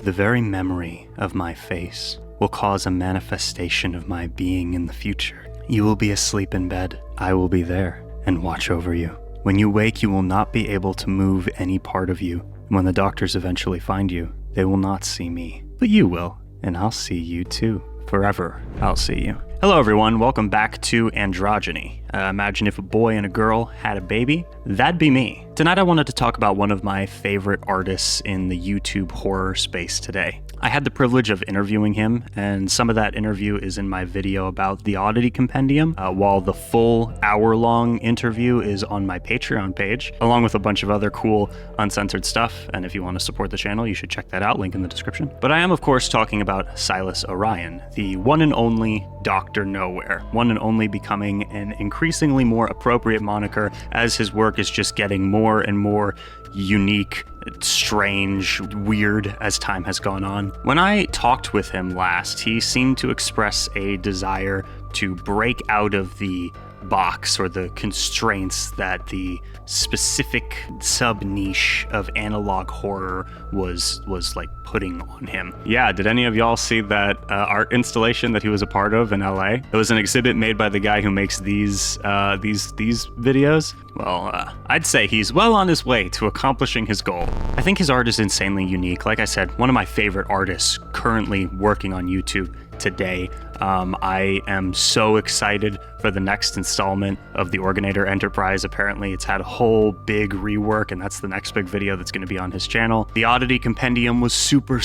The very memory of my face will cause a manifestation of my being in the future. You will be asleep in bed. I will be there and watch over you. When you wake, you will not be able to move any part of you. And when the doctors eventually find you, they will not see me. But you will, and I'll see you too. Forever, I'll see you. Hello everyone, welcome back to Androgyny. Imagine if a boy and a girl had a baby, that'd be me. Tonight I wanted to talk about one of my favorite artists in the YouTube horror space today. I had the privilege of interviewing him, and some of that interview is in my video about the Oddity Compendium, while the full hour-long interview is on my Patreon page, along with a bunch of other cool uncensored stuff, and if you want to support the channel, you should check that out, link in the description. But I am, of course, talking about Silas Orion, the one and only Dr. Nowhere, one and only becoming an increasingly more appropriate moniker as his work is just getting more and more unique, strange, weird as time has gone on. When I talked with him last, he seemed to express a desire to break out of the box or the constraints that the specific sub-niche of analog horror was like putting on him. Yeah, did any of y'all see that art installation that he was a part of in LA? It was an exhibit made by the guy who makes these videos. Well, I'd say he's well on his way to accomplishing his goal. I think his art is insanely unique. Like I said, one of my favorite artists currently working on YouTube today. I am so excited for the next installment of the Organator Enterprise. Apparently it's had a whole big rework, and that's the next big video that's going to be on his channel. The Oddity Compendium was super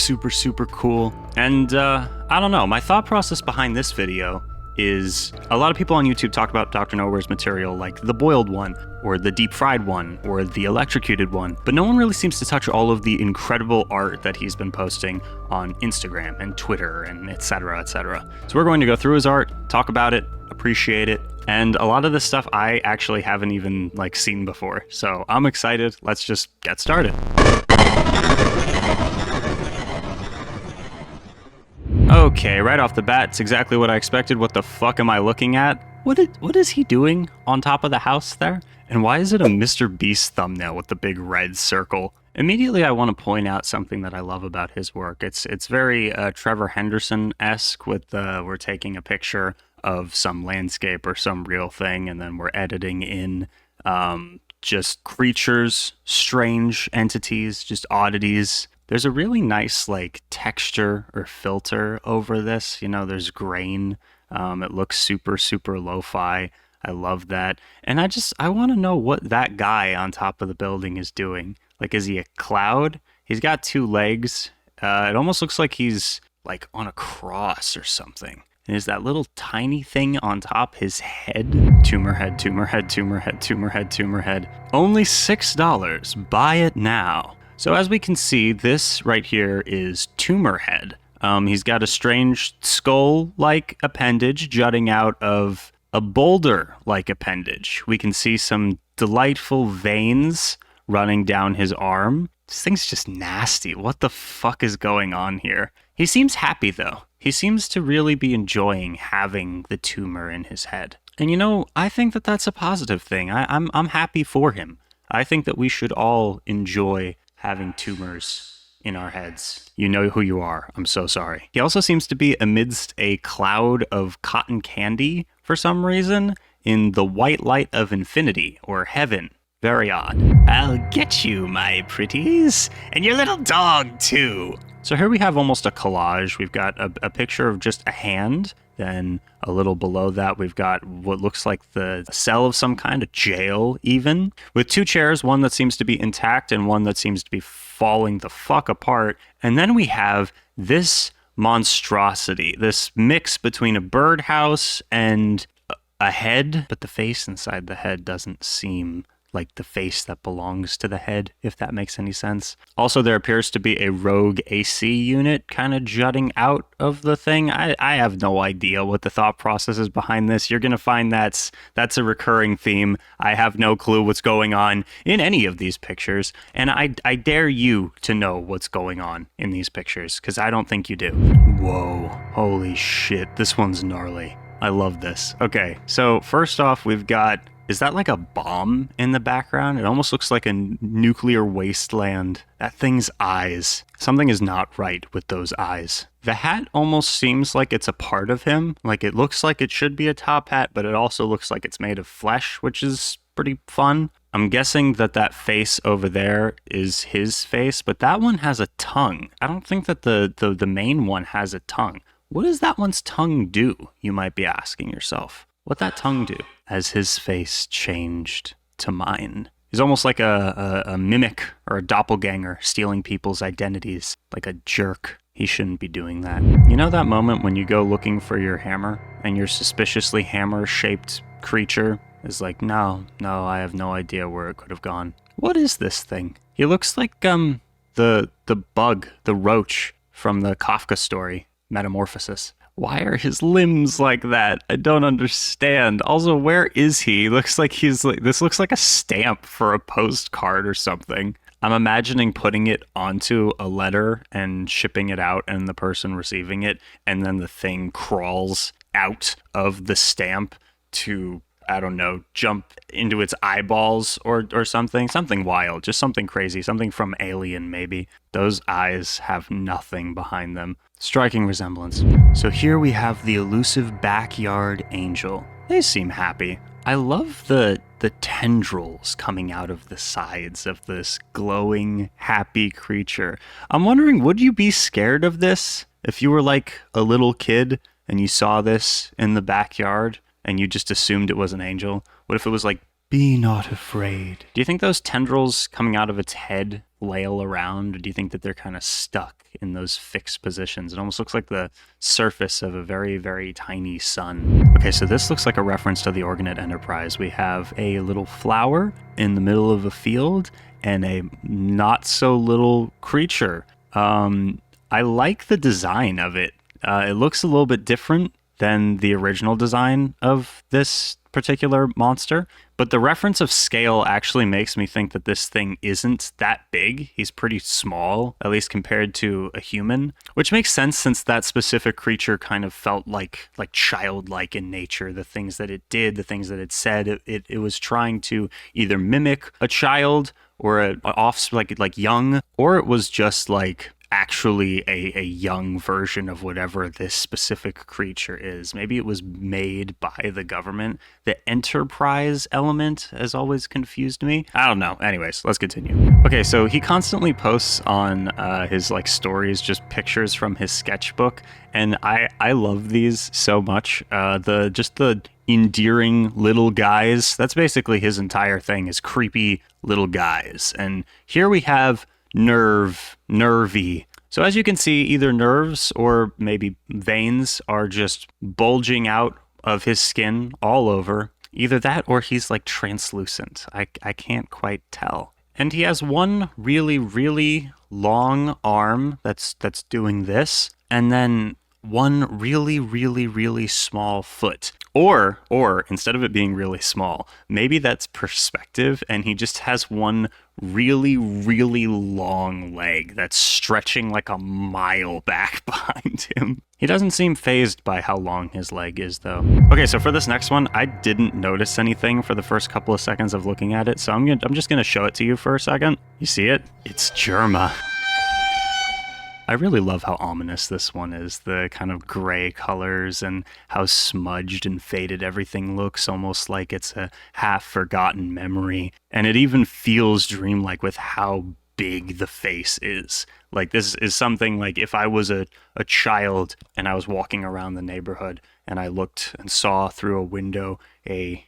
cool. And I don't know, my thought process behind this video is a lot of people on YouTube talk about Dr. Nowhere's material like the boiled one, or the deep fried one, or the electrocuted one, but no one really seems to touch all of the incredible art that he's been posting on Instagram and Twitter and etc. etc. So we're going to go through his art, talk about it, appreciate it, and a lot of this stuff I actually haven't even seen before. So I'm excited. Let's just get started. Okay, right off the bat, it's exactly what I expected. What the fuck am I looking at? What is he doing on top of the house there? And why is it a Mr. Beast thumbnail with the big red circle? Immediately I want to point out something that I love about his work. It's very Trevor Henderson-esque with we're taking a picture of some landscape or some real thing, and then we're editing in just creatures, strange entities, just oddities. There's a really nice texture or filter over this. You know, there's grain. It looks super lo-fi. I love that. And I want to know what that guy on top of the building is doing. Is he a cloud? He's got two legs. It almost looks like he's on a cross or something. And is that little tiny thing on top his head? Tumor head, tumor head, tumor head, tumor head, tumor head. Only $6. Buy it now. So as we can see, this right here is Tumor Head. He's got a strange skull-like appendage jutting out of a boulder-like appendage. We can see some delightful veins running down his arm. This thing's just nasty. What the fuck is going on here? He seems happy, though. He seems to really be enjoying having the tumor in his head. And you know, I think that that's a positive thing. I'm happy for him. I think that we should all enjoy having tumors in our heads. You know who you are. I'm so sorry. He also seems to be amidst a cloud of cotton candy for some reason in the white light of infinity or heaven. Very odd. I'll get you, my pretties, and your little dog too. So here we have almost a collage. We've got a picture of just a hand. Then a little below that, we've got what looks like the cell of some kind, a jail even, with two chairs, one that seems to be intact and one that seems to be falling the fuck apart. And then we have this monstrosity, this mix between a birdhouse and a head, but the face inside the head doesn't seem like the face that belongs to the head, if that makes any sense. Also, there appears to be a rogue AC unit kind of jutting out of the thing. I have no idea what the thought process is behind this. You're going to find that's a recurring theme. I have no clue what's going on in any of these pictures, and I dare you to know what's going on in these pictures, because I don't think you do. Whoa, holy shit, this one's gnarly. I love this. Okay, so first off, we've got Is that like a bomb in the background? It almost looks like a nuclear wasteland. That thing's eyes. Something is not right with those eyes. The hat almost seems like it's a part of him. Like it looks like it should be a top hat, but it also looks like it's made of flesh, which is pretty fun. I'm guessing that that face over there is his face, but that one has a tongue. I don't think that the main one has a tongue. What does that one's tongue do, you might be asking yourself? What'd that tongue do? As his face changed to mine. He's almost like a mimic or a doppelganger, stealing people's identities like a jerk. He shouldn't be doing that. You know that moment when you go looking for your hammer and your suspiciously hammer-shaped creature is like, no, I have no idea where it could have gone. What is this thing? He looks like the bug, the roach from the Kafka story, Metamorphosis. Why are his limbs like that? I don't understand. Also, where is he? Looks like this looks like a stamp for a postcard or something. I'm imagining putting it onto a letter and shipping it out and the person receiving it, and then the thing crawls out of the stamp to, I don't know, jump into its eyeballs or something. Something wild, just something crazy, something from Alien maybe. Those eyes have nothing behind them. Striking resemblance. So here we have the elusive backyard angel. They seem happy. I love the tendrils coming out of the sides of this glowing, happy creature. I'm wondering, would you be scared of this if you were like a little kid and you saw this in the backyard and you just assumed it was an angel? What if it was like, be not afraid? Do you think those tendrils coming out of its head flail around, or do you think that they're kind of stuck in those fixed positions? It almost looks like the surface of a very, very tiny sun. Okay, so this looks like a reference to the Organet Enterprise. We have a little flower in the middle of a field and a not so little creature. I like the design of it. It looks a little bit different than the original design of this particular monster, but the reference of scale actually makes me think that this thing isn't that big. He's pretty small, at least compared to a human, which makes sense since that specific creature kind of felt like childlike in nature. The things that it did, the things that it said, it was trying to either mimic a child or a offspring, like young, or it was just like actually a young version of whatever this specific creature is. Maybe it was made by the government. The enterprise element has always confused me. I don't know. Anyways, let's continue. Okay, so he constantly posts on his like stories just pictures from his sketchbook, and I love these so much. The endearing little guys. That's basically his entire thing, is creepy little guys. And here we have nervy. So as you can see, either nerves or maybe veins are just bulging out of his skin all over. Either that or he's like translucent. I can't quite tell. And he has one really, really long arm that's doing this, and then one really, really, really small foot. Or instead of it being really small, maybe that's perspective and he just has one really, really long leg that's stretching like a mile back behind him. He doesn't seem fazed by how long his leg is, though. Okay, so for this next one, I didn't notice anything for the first couple of seconds of looking at it, so I'm just gonna show it to you for a second. You see it? It's Germa. I really love how ominous this one is, the kind of gray colors and how smudged and faded everything looks, almost like it's a half-forgotten memory. And it even feels dreamlike with how big the face is. Like, this is something like if I was a child and I was walking around the neighborhood and I looked and saw through a window a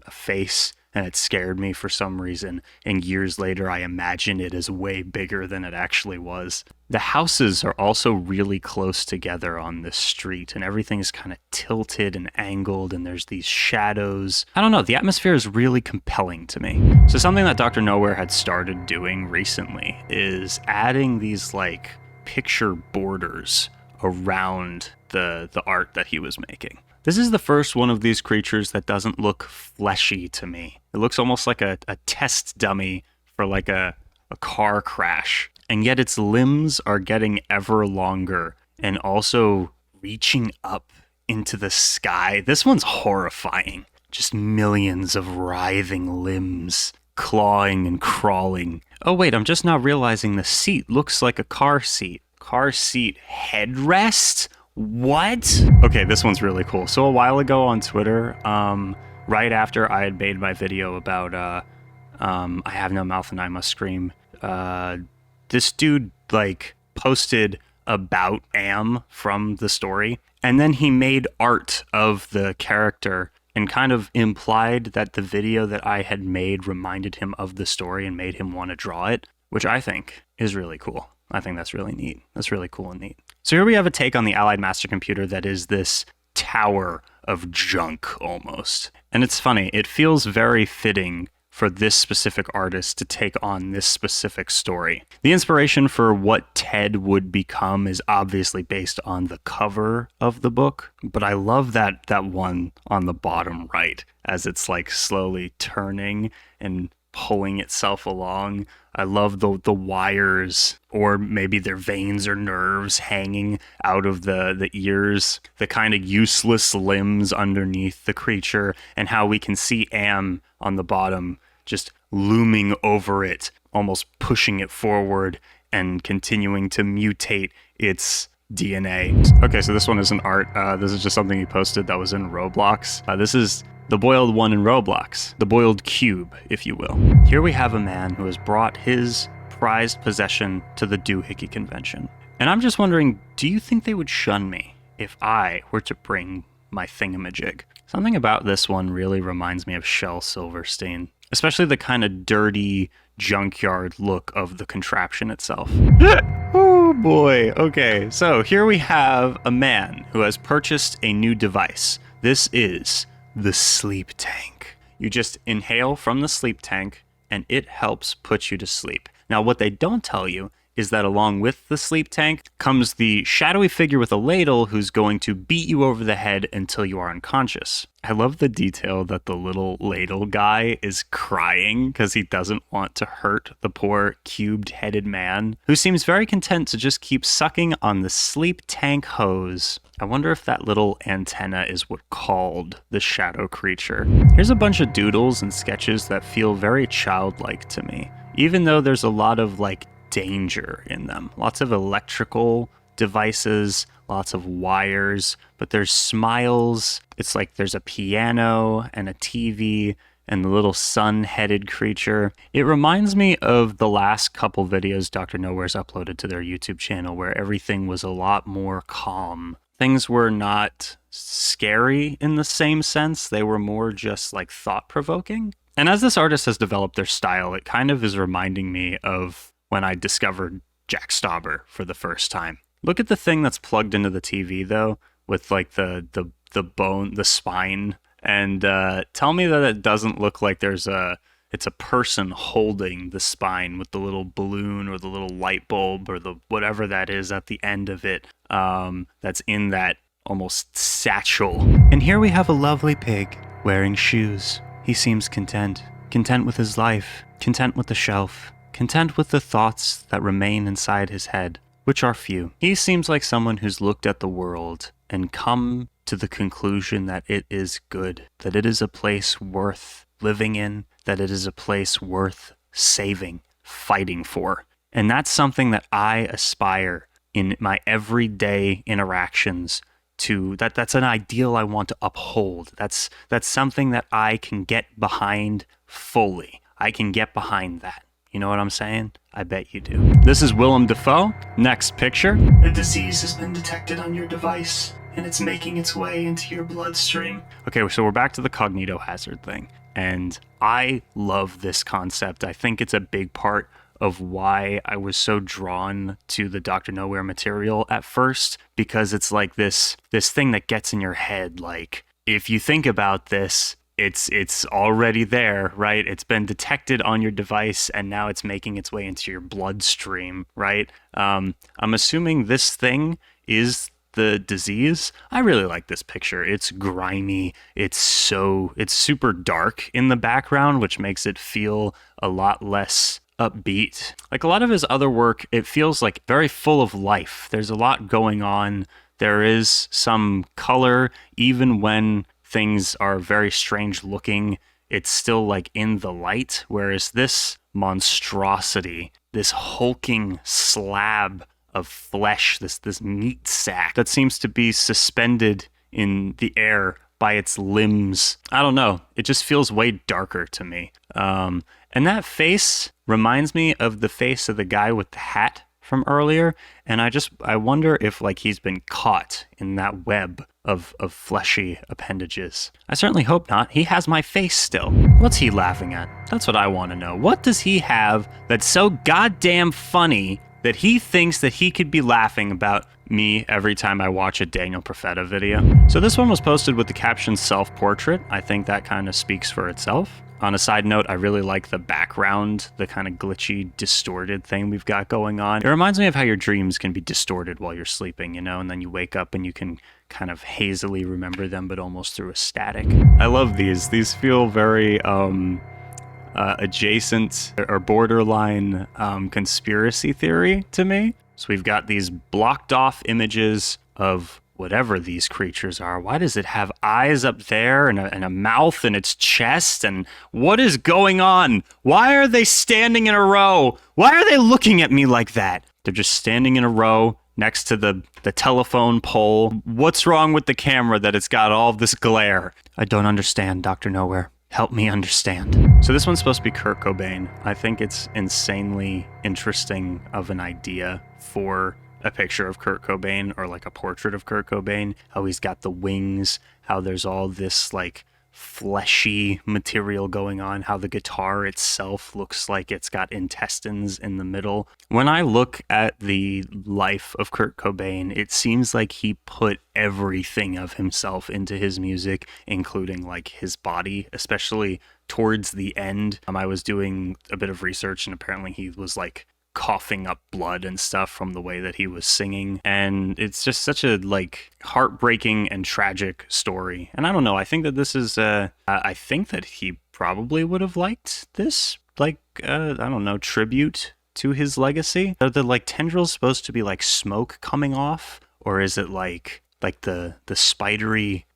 face, and it scared me for some reason, and years later I imagine it as way bigger than it actually was. The houses are also really close together on this street, and everything's kind of tilted and angled, and there's these shadows. I don't know, the atmosphere is really compelling to me. So something that Dr. Nowhere had started doing recently is adding these like picture borders around the art that he was making. This is the first one of these creatures that doesn't look fleshy to me. It looks almost like a test dummy for like a car crash. And yet its limbs are getting ever longer and also reaching up into the sky. This one's horrifying. Just millions of writhing limbs, clawing and crawling. Oh wait, I'm just now realizing the seat looks like a car seat. Car seat headrest? What? Okay, this one's really cool. So a while ago on Twitter, right after I had made my video about I have no mouth and I must scream, this dude like posted about Am from the story, and then he made art of the character and kind of implied that the video that I had made reminded him of the story and made him want to draw it, which I think is really cool. I think that's really neat. That's really cool and neat. So here we have a take on the Allied Master Computer that is this tower of junk almost. And it's funny, it feels very fitting for this specific artist to take on this specific story. The inspiration for what Ted would become is obviously based on the cover of the book, but I love that one on the bottom right as it's like slowly turning and pulling itself along. I love the wires, or maybe they're veins or nerves hanging out of the ears, the kind of useless limbs underneath the creature, and how we can see Am on the bottom just looming over it, almost pushing it forward and continuing to mutate its DNA. Okay, so this one isn't art. This is just something he posted that was in Roblox. This is the boiled one in Roblox, the boiled cube, if you will. Here we have a man who has brought his prized possession to the Doohickey Convention. And I'm just wondering, do you think they would shun me if I were to bring my thingamajig? Something about this one really reminds me of Shel Silverstein, especially the kind of dirty junkyard look of the contraption itself. Oh boy. Okay, so here we have a man who has purchased a new device. This is the sleep tank. You just inhale from the sleep tank and it helps put you to sleep. Now, what they don't tell you is that along with the sleep tank comes the shadowy figure with a ladle who's going to beat you over the head until you are unconscious. I love the detail that the little ladle guy is crying because he doesn't want to hurt the poor cubed-headed man, who seems very content to just keep sucking on the sleep tank hose. I wonder if that little antenna is what called the shadow creature. Here's a bunch of doodles and sketches that feel very childlike to me, even though there's a lot of like danger in them. Lots of electrical devices, lots of wires, but there's smiles. It's like there's a piano and a TV and the little sun-headed creature. It reminds me of the last couple videos Dr. Nowhere's uploaded to their YouTube channel, where everything was a lot more calm. Things were not scary in the same sense. They were more just like thought-provoking. And as this artist has developed their style, it kind of is reminding me of when I discovered Jack Stauber for the first time. Look at the thing that's plugged into the TV though, with like the bone, the spine, and tell me that it doesn't look like it's a person holding the spine with the little balloon or the little light bulb or the whatever that is at the end of it, that's in that almost satchel. And here we have a lovely pig wearing shoes. He seems content with his life, content with the shelf, content with the thoughts that remain inside his head, which are few. He seems like someone who's looked at the world and come to the conclusion that it is good, that it is a place worth living in, that it is a place worth saving, fighting for. And that's something that I aspire in my everyday interactions to. That's an ideal I want to uphold. That's something that I can get behind fully. I can get behind that. You know what I'm saying? I bet you do. This is Willem Dafoe. Next picture. A disease has been detected on your device, and it's making its way into your bloodstream. Okay, so we're back to the cognitohazard thing. And I love this concept. I think it's a big part of why I was so drawn to the Dr. Nowhere material at first, because it's like this thing that gets in your head. Like, if you think about this, it's already there, right? It's been detected on your device and now it's making its way into your bloodstream, right? I'm assuming this thing is the disease. I really like this picture. It's grimy. It's super dark in the background, which makes it feel a lot less upbeat. Like a lot of his other work, it feels like very full of life. There's a lot going on. There is some color, even when things are very strange looking. It's still like in the light, whereas this monstrosity, this hulking slab of flesh, this meat sack that seems to be suspended in the air by its limbs. I don't know. It just feels way darker to me. And that face reminds me of the face of the guy with the hat from earlier. And I wonder if like he's been caught in that web of fleshy appendages. I certainly hope not. He has my face still. What's he laughing at? That's what I want to know. What does he have that's so goddamn funny that he thinks that he could be laughing about me every time I watch a Daniel Profeta video? So this one was posted with the caption self-portrait. I think that kind of speaks for itself. On a side note, I really like the background, the kind of glitchy, distorted thing we've got going on. It reminds me of how your dreams can be distorted while you're sleeping, you know, and then you wake up and you can kind of hazily remember them, but almost through a static. I love these. These feel very adjacent or borderline conspiracy theory to me. So we've got these blocked off images of whatever these creatures are. Why does it have eyes up there and a mouth in its chest? And what is going on? Why are they standing in a row? Why are they looking at me like that? They're just standing in a row next to the telephone pole. What's wrong with the camera that it's got all of this glare? I don't understand, Dr. Nowhere. Help me understand. So this one's supposed to be Kurt Cobain. I think it's insanely interesting of an idea for a picture of Kurt Cobain, or like a portrait of Kurt Cobain, how he's got the wings, how there's all this like fleshy material going on, how the guitar itself looks like it's got intestines in the middle. When I look at the life of Kurt Cobain, it seems like he put everything of himself into his music, including like his body, especially towards the end. I was doing a bit of research, and apparently he was like coughing up blood and stuff from the way that he was singing, and it's just such a like heartbreaking and tragic story. And I don't know, I think that this is I think that he probably would have liked this, like I don't know, tribute to his legacy. Are the like tendrils supposed to be like smoke coming off, or is it like the spidery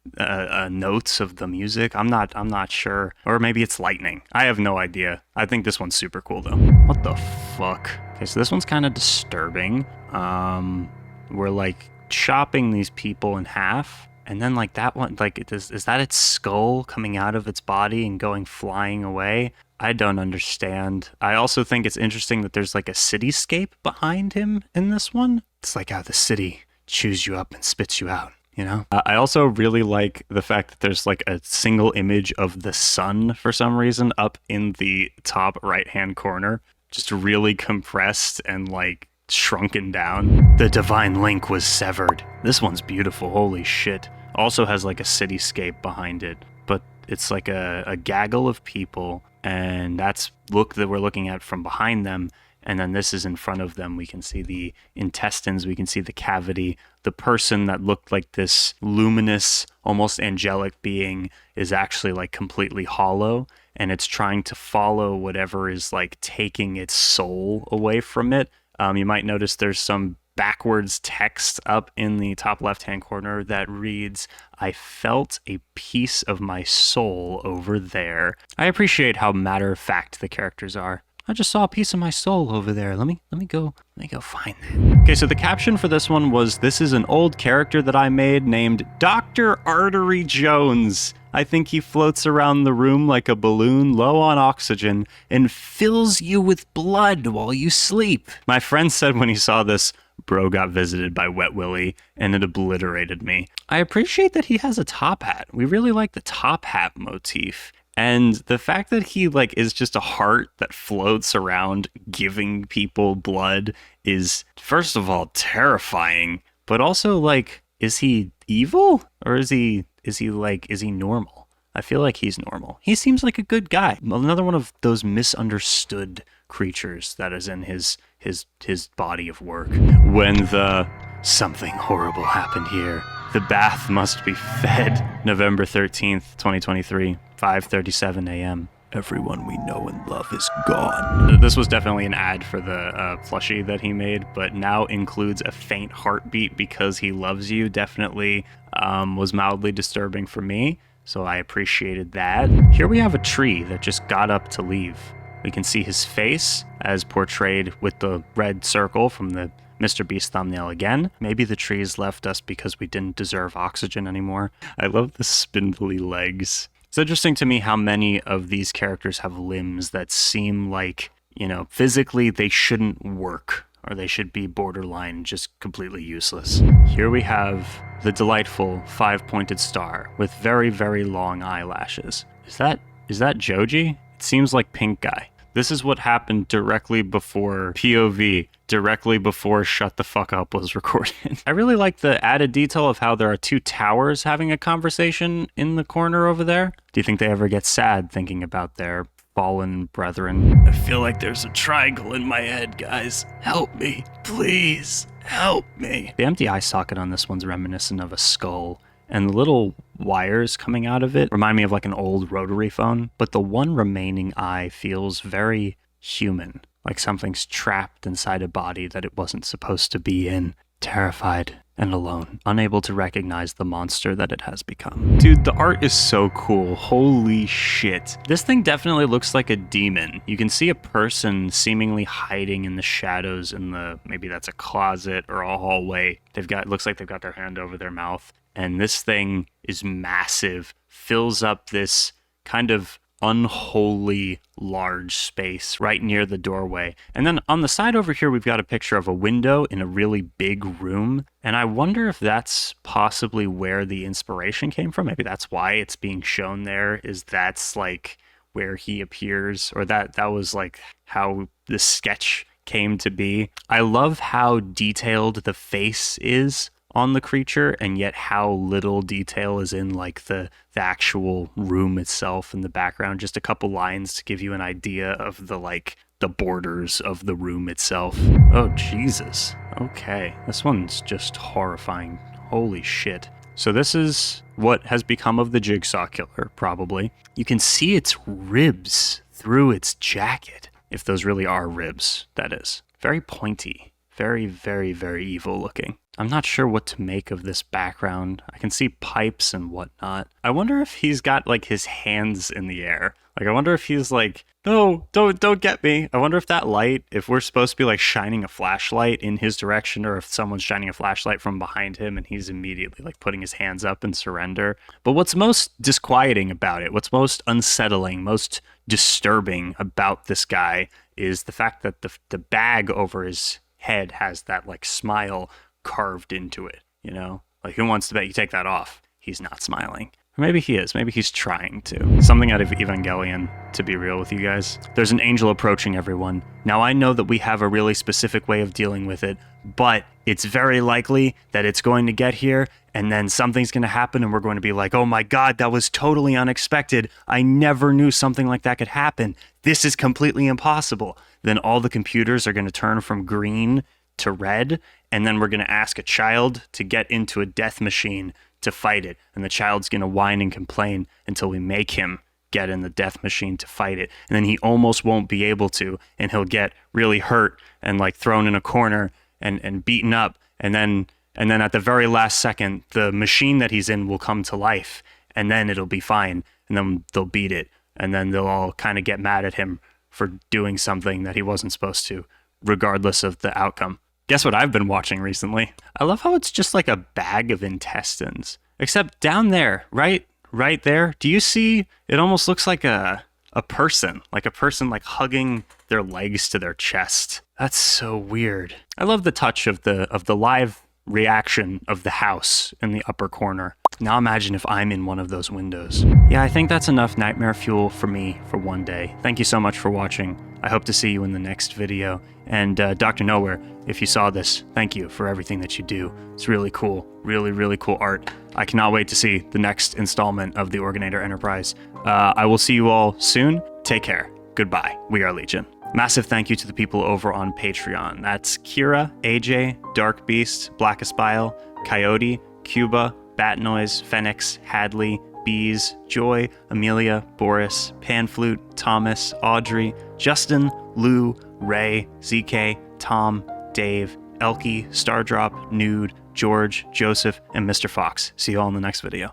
notes of the music? I'm not sure. Or maybe it's lightning. I have no idea. I think this one's super cool though. What the fuck? Okay, so this one's kind of disturbing. We're like chopping these people in half, and then like that one, like is that its skull coming out of its body and going flying away? I don't understand. I also think it's interesting that there's like a cityscape behind him in this one. It's like how the city chews you up and spits you out, you know? I also really like the fact that there's like a single image of the sun for some reason up in the top right-hand corner, just really compressed and like shrunken down. The divine link was severed. This one's beautiful, holy shit. Also has like a cityscape behind it, but it's like a gaggle of people, and that's that we're looking at from behind them. And then this is in front of them. We can see the intestines, we can see the cavity. The person that looked like this luminous, almost angelic being is actually like completely hollow, and it's trying to follow whatever is like taking its soul away from it. You might notice there's some backwards text up in the top left-hand corner that reads, "I felt a piece of my soul over there." I appreciate how matter-of-fact the characters are. I just saw a piece of my soul over there. Let me go find that. Okay, so the caption for this one was, "This is an old character that I made named Dr. Artery Jones. I think he floats around the room like a balloon low on oxygen and fills you with blood while you sleep." My friend said when he saw this, bro got visited by Wet Willie, and it obliterated me. I appreciate that he has a top hat. We really like the top hat motif. And the fact that he like is just a heart that floats around giving people blood is, first of all, terrifying, but also like, is he evil, or is he normal? I feel like he's normal. He seems like a good guy. Another one of those misunderstood creatures that is in his body of work. When something horrible happened here. The bath must be fed. November 13th, 2023, 5:37 a.m. Everyone we know and love is gone. This was definitely an ad for the plushie that he made, but now includes a faint heartbeat because he loves you. Definitely was mildly disturbing for me. so I appreciated that. Here we have a tree that just got up to leave. We can see his face as portrayed with the red circle from the Mr. Beast thumbnail again. Maybe the trees left us because we didn't deserve oxygen anymore. I love the spindly legs. It's interesting to me how many of these characters have limbs that seem like, you know, physically they shouldn't work, or they should be borderline just completely useless. Here we have the delightful 5-pointed star with very, very long eyelashes. Is that Joji? It seems like Pink Guy. This is what happened directly before POV, directly before Shut the Fuck Up was recorded. I really like the added detail of how there are 2 towers having a conversation in the corner over there. Do you think they ever get sad thinking about their fallen brethren? I feel like there's a triangle in my head, guys. Help me, please, help me. The empty eye socket on this one's reminiscent of a skull, and the little wires coming out of it remind me of like an old rotary phone, but the one remaining eye feels very human, like something's trapped inside a body that it wasn't supposed to be in, terrified and alone, unable to recognize the monster that it has become. Dude, the art is so cool. Holy shit. This thing definitely looks like a demon. You can see a person seemingly hiding in the shadows in the, maybe that's a closet or a hallway. Looks like they've got their hand over their mouth. And this thing is massive, fills up this kind of unholy large space right near the doorway. And then on the side over here, we've got a picture of a window in a really big room. And I wonder if that's possibly where the inspiration came from. Maybe that's why it's being shown there, is that's like where he appears, or that was like how the sketch came to be. I love how detailed the face is on the creature, and yet how little detail is in like the actual room itself in the background. Just a couple lines to give you an idea of the borders of the room itself. Oh Jesus. Okay, this one's just horrifying. Holy shit. So this is what has become of the Jigsaw Killer, probably. You can see its ribs through its jacket, if those really are ribs, that is. Very pointy. Very, very, very evil looking. I'm not sure what to make of this background. I can see pipes and whatnot. I wonder if he's got like his hands in the air. Like, I wonder if he's like, no, don't get me. I wonder if that light, if we're supposed to be like shining a flashlight in his direction, or if someone's shining a flashlight from behind him and he's immediately like putting his hands up in surrender. But what's most disquieting about it, what's most unsettling, most disturbing about this guy is the fact that the bag over his head has that like smile carved into it, you know? Like, who wants to bet you take that off? He's not smiling. Or maybe he is. Maybe he's trying to. Something out of Evangelion, to be real with you guys. There's an angel approaching everyone. Now, I know that we have a really specific way of dealing with it, but it's very likely that it's going to get here, and then something's going to happen, and we're going to be like, oh my God, that was totally unexpected. I never knew something like that could happen. This is completely impossible. Then all the computers are going to turn from green to red, and then we're going to ask a child to get into a death machine to fight it, and the child's going to whine and complain until we make him get in the death machine to fight it, and then he almost won't be able to, and he'll get really hurt and like thrown in a corner and beaten up, and then at the very last second the machine that he's in will come to life, and then it'll be fine, and then they'll beat it, and then they'll all kind of get mad at him for doing something that he wasn't supposed to, regardless of the outcome. Guess what I've been watching recently? I love how it's just like a bag of intestines. Except down there, right there, do you see, it almost looks like a person like hugging their legs to their chest. That's so weird. I love the touch of the live reaction of the house in the upper corner. Now imagine if I'm in one of those windows. Yeah, I think that's enough nightmare fuel for me for one day. Thank you so much for watching. I hope to see you in the next video. And Dr. Nowhere, if you saw this, thank you for everything that you do. It's really cool. Really, really cool art. I cannot wait to see the next installment of the Organator Enterprise. I will see you all soon. Take care. Goodbye. We are Legion. Massive thank you to the people over on Patreon. That's Kira, AJ, Dark Beast, Black Aspile, Coyote, Cuba, Bat Noise, Phoenix, Hadley, Bees, Joy, Amelia, Boris, Panflute, Thomas, Audrey, Justin, Lou, Ray, ZK, Tom, Dave, Elkie, Stardrop, Nude, George, Joseph, and Mr. Fox. See you all in the next video.